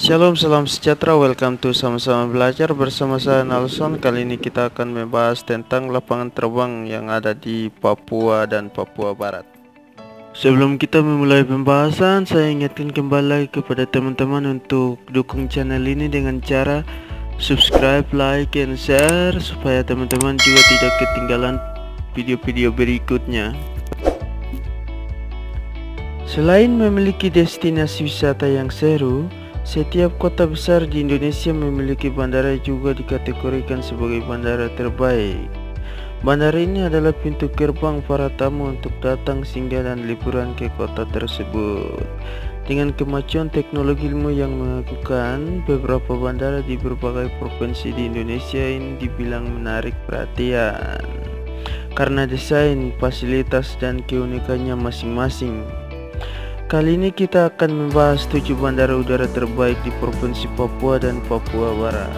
Shalom, salam sejahtera, welcome to Sama-Sama Belajar bersama saya Nelson. Kali ini kita akan membahas tentang lapangan terbang yang ada di Papua dan Papua Barat. Sebelum kita memulai pembahasan, saya ingatkan kembali lagi kepada teman-teman untuk dukung channel ini dengan cara subscribe, like, and share supaya teman-teman juga tidak ketinggalan video-video berikutnya. Selain memiliki destinasi wisata yang seru, setiap kota besar di Indonesia memiliki bandara juga dikategorikan sebagai bandara terbaik. Bandara ini adalah pintu gerbang para tamu untuk datang, singgah, dan liburan ke kota tersebut. Dengan kemajuan teknologi ilmu yang mengagumkan, beberapa bandara di berbagai provinsi di Indonesia ini dibilang menarik perhatian karena desain, fasilitas, dan keunikannya masing-masing. Kali ini kita akan membahas 7 bandara udara terbaik di Provinsi Papua dan Papua Barat.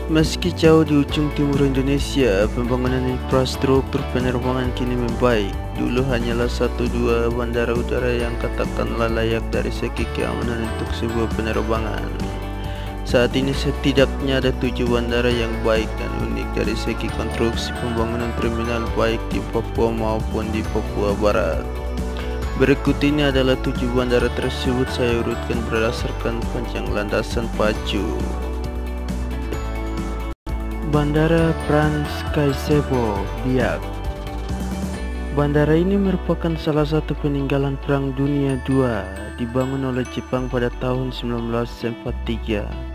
Meski jauh di ujung timur Indonesia, pembangunan infrastruktur penerbangan kini membaik. Dulu hanyalah 1-2 bandara udara yang katakanlah layak dari segi keamanan untuk sebuah penerbangan. Saat ini setidaknya ada 7 bandara yang baik dan unik dari segi konstruksi pembangunan terminal baik di Papua maupun di Papua Barat. Berikut ini adalah 7 bandara tersebut, saya urutkan berdasarkan panjang landasan pacu. Bandara Frans Kaisebo, Biak. Bandara ini merupakan salah satu peninggalan Perang Dunia II, dibangun oleh Jepang pada tahun 1943.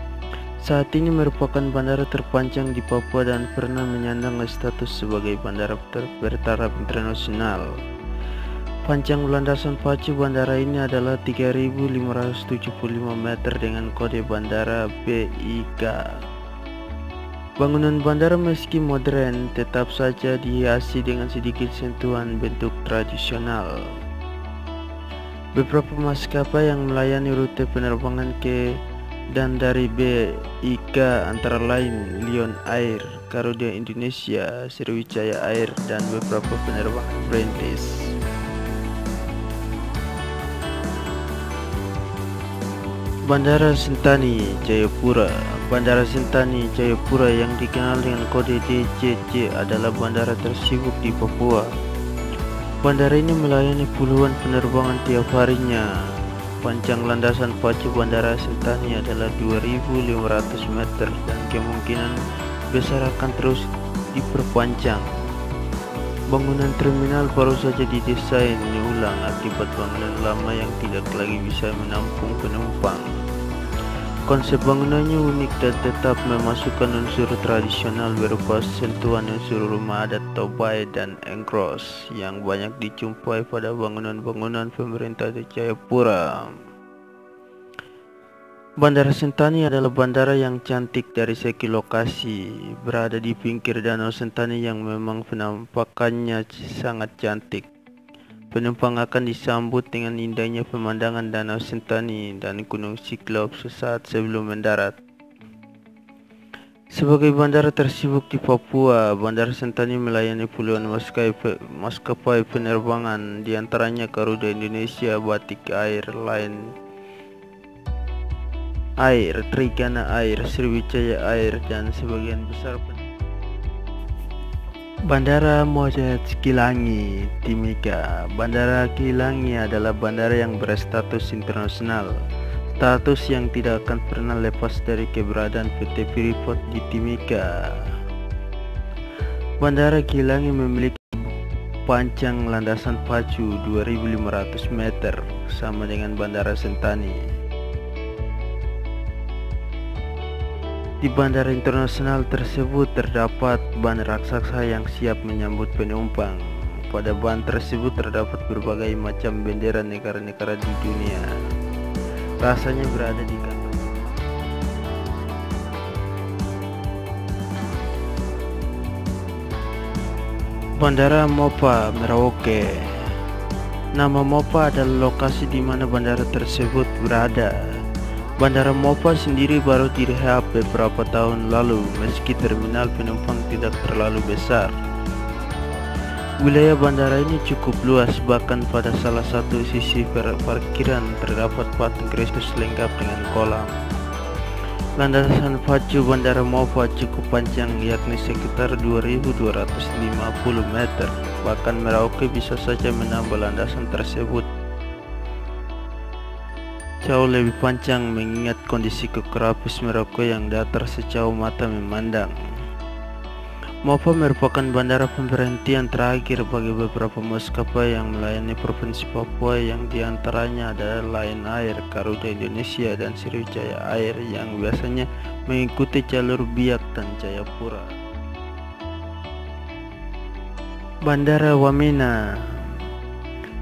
Saat ini merupakan bandara terpanjang di Papua dan pernah menyandang status sebagai bandara bertaraf internasional. Panjang landasan pacu bandara ini adalah 3.575 meter dengan kode bandara BIK. Bangunan bandara meski modern tetap saja dihiasi dengan sedikit sentuhan bentuk tradisional. Beberapa maskapai yang melayani rute penerbangan ke dan dari BIK antara lain Lion Air, Garuda Indonesia, Sriwijaya Air, dan beberapa penerbangan perintis. Bandara Sentani, Jayapura. Bandara Sentani, Jayapura yang dikenal dengan kode DJJ adalah bandara tersibuk di Papua. Bandara ini melayani puluhan penerbangan tiap harinya. Panjang landasan pacu Bandara Sentani adalah 2.500 meter dan kemungkinan besar akan terus diperpanjang. Bangunan terminal baru saja didesain ulang akibat bangunan lama yang tidak lagi bisa menampung penumpang. Konsep bangunannya unik dan tetap memasukkan unsur tradisional berupa sentuhan unsur rumah adat Tobai dan Engkros yang banyak dijumpai pada bangunan-bangunan pemerintah di Jayapura. Bandara Sentani adalah bandara yang cantik dari segi lokasi, berada di pinggir Danau Sentani yang memang penampakannya sangat cantik. Penumpang akan disambut dengan indahnya pemandangan Danau Sentani dan Gunung Siklop sesaat sebelum mendarat. Sebagai bandara tersibuk di Papua, Bandara Sentani melayani puluhan maskapai penerbangan, diantaranya Garuda Indonesia, Batik Air, Lion Air, Trigana Air, Sriwijaya Air, dan sebagian besar Bandara Moses Kilangi, Timika. Bandara Kilangi adalah bandara yang berstatus internasional, status yang tidak akan pernah lepas dari keberadaan PT Freeport di Timika. Bandara Kilangi memiliki panjang landasan pacu 2.500 meter, sama dengan Bandara Sentani. Di bandara internasional tersebut terdapat ban raksasa yang siap menyambut penumpang. Pada ban tersebut terdapat berbagai macam bendera negara-negara di dunia. Rasanya berada di kantong. Bandara Mopa, Merauke. Nama Mopa adalah lokasi di mana bandara tersebut berada. Bandara Mopa sendiri baru direhab beberapa tahun lalu meski terminal penumpang tidak terlalu besar. Wilayah bandara ini cukup luas, bahkan pada salah satu sisi parkiran terdapat patung Kristus lengkap dengan kolam. Landasan pacu Bandara Mopha cukup panjang, yakni sekitar 2.250 meter. Bahkan Merauke bisa saja menambah landasan tersebut jauh lebih panjang mengingat kondisi geografis Merauke yang datar sejauh mata memandang. Mopha merupakan bandara pemberhentian terakhir bagi beberapa maskapai yang melayani Provinsi Papua, yang diantaranya adalah Lion Air, Garuda Indonesia, dan Sriwijaya Air yang biasanya mengikuti jalur Biak dan Jayapura. Bandara Wamena.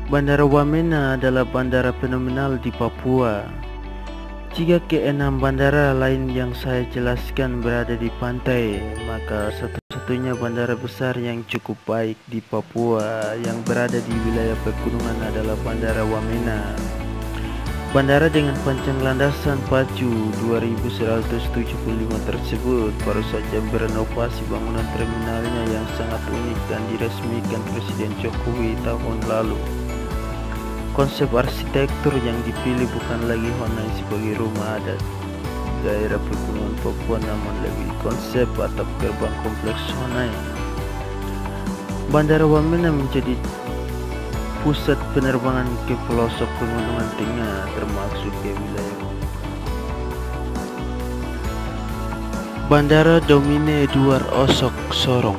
Bandara Wamena adalah bandara fenomenal di Papua. Jika keenam bandara lain yang saya jelaskan berada di pantai, maka satu-satunya bandara besar yang cukup baik di Papua yang berada di wilayah pegunungan adalah Bandara Wamena. Bandara dengan panjang landasan pacu 2.175 tersebut baru saja berenovasi bangunan terminalnya yang sangat unik dan diresmikan Presiden Jokowi tahun lalu. Konsep arsitektur yang dipilih bukan lagi Honai sebagai rumah adat daerah pegunungan Papua, namun lebih konsep atap gerbang kompleks Honai. Bandara Wamena menjadi pusat penerbangan ke pelosok pegunungan tengah, termasuk ke wilayah Bandara Domine Edward Osok Sorong.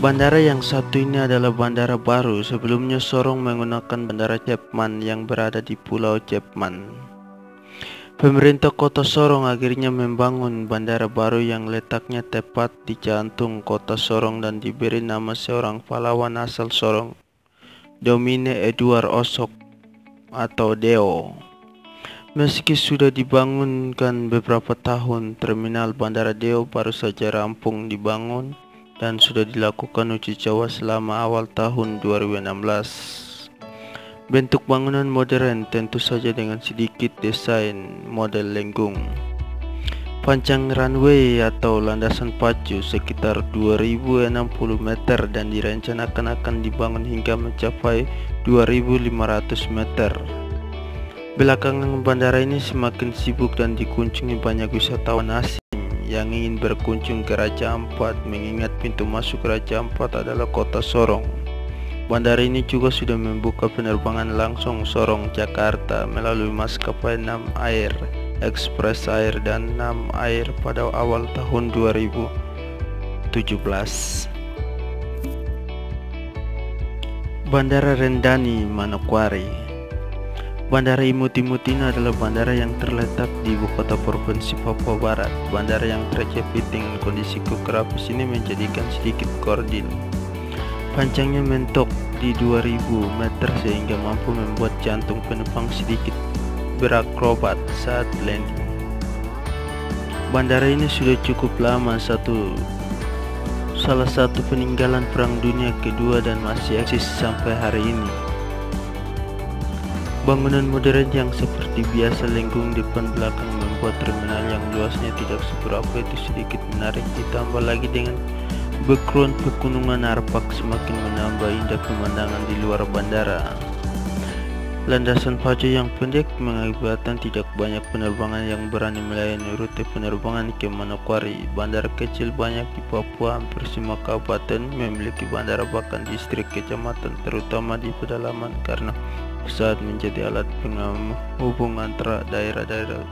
Bandara yang satu ini adalah bandara baru. Sebelumnya Sorong menggunakan Bandara Chapman yang berada di Pulau Chapman. Pemerintah Kota Sorong akhirnya membangun bandara baru yang letaknya tepat di jantung Kota Sorong dan diberi nama seorang pahlawan asal Sorong, Domine Edward Osok atau Deo. Meski sudah dibangunkan beberapa tahun, terminal Bandara Deo baru saja rampung dibangun dan sudah dilakukan uji coba selama awal tahun 2016. Bentuk bangunan modern, tentu saja dengan sedikit desain model lengkung. Panjang runway atau landasan pacu sekitar 2060 meter dan direncanakan akan dibangun hingga mencapai 2500 meter. Belakangan bandara ini semakin sibuk dan dikunjungi banyak wisatawan asing yang ingin berkunjung ke Raja Ampat, mengingat pintu masuk Raja Ampat adalah Kota Sorong. Bandara ini juga sudah membuka penerbangan langsung Sorong Jakarta melalui maskapai Nam Air, Express Air, dan Nam Air pada awal tahun 2017. Bandara Rendani Manokwari. Bandara Imut-Imut ini adalah bandara yang terletak di ibu kota Provinsi Papua Barat. Bandara yang terjepit dengan kondisi geografis ini menjadikan sedikit kordil. Panjangnya mentok di 2000 meter sehingga mampu membuat jantung penumpang sedikit berakrobat saat landing. Bandara ini sudah cukup lama, salah satu peninggalan Perang Dunia Kedua dan masih eksis sampai hari ini. Bangunan modern yang seperti biasa lengkung depan belakang membuat terminal yang luasnya tidak seberapa itu sedikit menarik, ditambah lagi dengan background pegunungan Arfak semakin menambah indah pemandangan di luar bandara. Landasan pacu yang pendek mengakibatkan tidak banyak penerbangan yang berani melayani rute penerbangan ke Manokwari. Bandara kecil banyak di Papua, hampir semua kabupaten memiliki bandara, bahkan distrik kecamatan, terutama di pedalaman, karena pesawat menjadi alat penghubung antara daerah-daerah